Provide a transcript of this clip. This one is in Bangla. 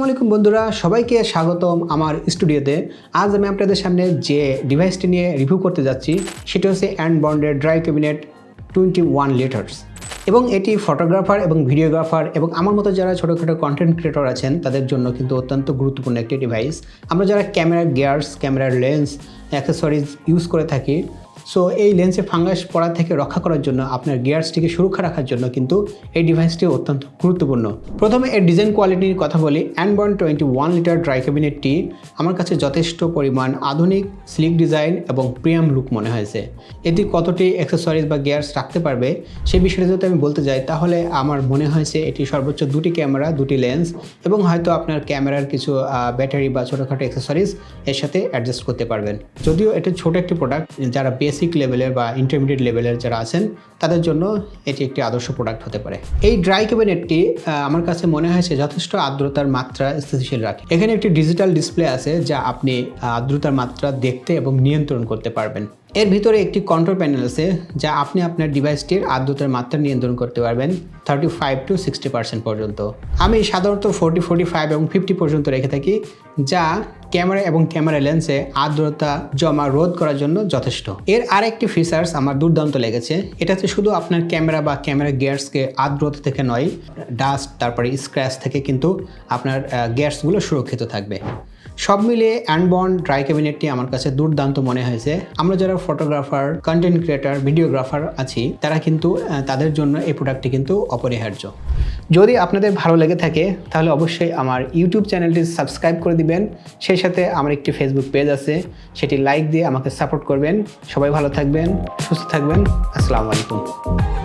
আলাইকুম বন্ধুরা, সবাইকে স্বাগতম আমার স্টুডিওতে। আজ আমি আপনাদের সামনে যে ডিভাইসটি নিয়ে রিভিউ করতে যাচ্ছি সেটা হচ্ছে অ্যান্ডবন্ডের ড্রাই ক্যাবিনেট 21 লিটার্স। এবং এটি ফটোগ্রাফার এবং ভিডিওগ্রাফার এবং আমার মতো যারা ছোটোখাটো কন্টেন্ট ক্রিয়েটর আছেন তাদের জন্য কিন্তু অত্যন্ত গুরুত্বপূর্ণ একটি ডিভাইস। আমরা যারা ক্যামেরার গিয়ার্স, ক্যামেরার লেন্স, অ্যাক্সেসরিজ ইউজ করে থাকি, সো এই লেন্সে ফাঙ্গাস পড়া থেকে রক্ষা করার জন্য আপনার গিয়ার্সটিকে সুরক্ষা রাখার জন্য কিন্তু এই ডিভাইসটি অত্যন্ত গুরুত্বপূর্ণ। প্রথমে এর ডিজাইন কোয়ালিটির কথা বলি। অ্যান্ডবন 21 লিটার ড্রাই ক্যাবিনেটটি আমার কাছে যথেষ্ট পরিমাণ আধুনিক, স্লিক ডিজাইন এবং প্রিমিয়াম লুক মনে হয়েছে। এটি কতটি অ্যাক্সেসরিজ বা গিয়ার্স রাখতে পারবে সেই বিষয়টা যদি আমি বলতে যাই, তাহলে আমার মনে হয়েছে এটি সর্বোচ্চ 2টি ক্যামেরা, 2টি লেন্স এবং হয়তো আপনার ক্যামেরার কিছু ব্যাটারি বা ছোটোখাটো অ্যাক্সেসরিজ এর সাথে অ্যাডজাস্ট করতে পারবেন। যদিও এটা ছোট একটি প্রোডাক্ট, যারা বেসিক লেভেলের বা ইন্টারমিডিয়েট লেভেলের যারা আছেন তাদের জন্য এটি একটি আদর্শ প্রোডাক্ট হতে পারে। এই ড্রাই ক্যাবিনেটটি আমার কাছে মনে হয়েছে যথেষ্ট আর্দ্রতার মাত্রা স্থিতিশীল রাখে। এখানে একটি ডিজিটাল ডিসপ্লে আছে যা আপনি আর্দ্রতার মাত্রা দেখতে এবং নিয়ন্ত্রণ করতে পারবেন। এর ভিতরে একটি কন্ট্রোল প্যানেল আছে যা আপনি আপনার ডিভাইসটির আর্দ্রতার মাত্রা নিয়ন্ত্রণ করতে পারবেন 35 to 60% পর্যন্ত। আমি সাধারণত 40, 45 এবং 50 পর্যন্ত রেখে থাকি, যা ক্যামেরা এবং ক্যামেরা লেন্সে আর্দ্রতা জমা রোধ করার জন্য যথেষ্ট। এর আরেকটি ফিচার্স আমার দুর্দান্ত লেগেছে। এটা হচ্ছে শুধু আপনার ক্যামেরা বা ক্যামেরা গিয়ার্সকে আর্দ্রতা থেকে নয়, ডাস্ট তারপরে স্ক্র্যাচ থেকে কিন্তু আপনার গিয়ার্সগুলো সুরক্ষিত থাকবে। সব মিলিয়ে অ্যান্ডবন ড্রাই ক্যাবিনেটটি আমার কাছে দুর্দান্ত মনে হয়েছে। আমরা যারা ফটোগ্রাফার, কন্টেন্ট ক্রিয়েটার, ভিডিওগ্রাফার আছি তারা কিন্তু তাদের জন্য এই প্রোডাক্টটি কিন্তু অপরিহার্য। যদি আপনাদের ভালো লেগে থাকে তাহলে অবশ্যই আমার ইউটিউব চ্যানেলটি সাবস্ক্রাইব করে দিবেন। সেই সাথে আমার একটি ফেসবুক পেজ আছে, সেটি লাইক দিয়ে আমাকে সাপোর্ট করবেন। সবাই ভালো থাকবেন, সুস্থ থাকবেন। আসসালামু আলাইকুম।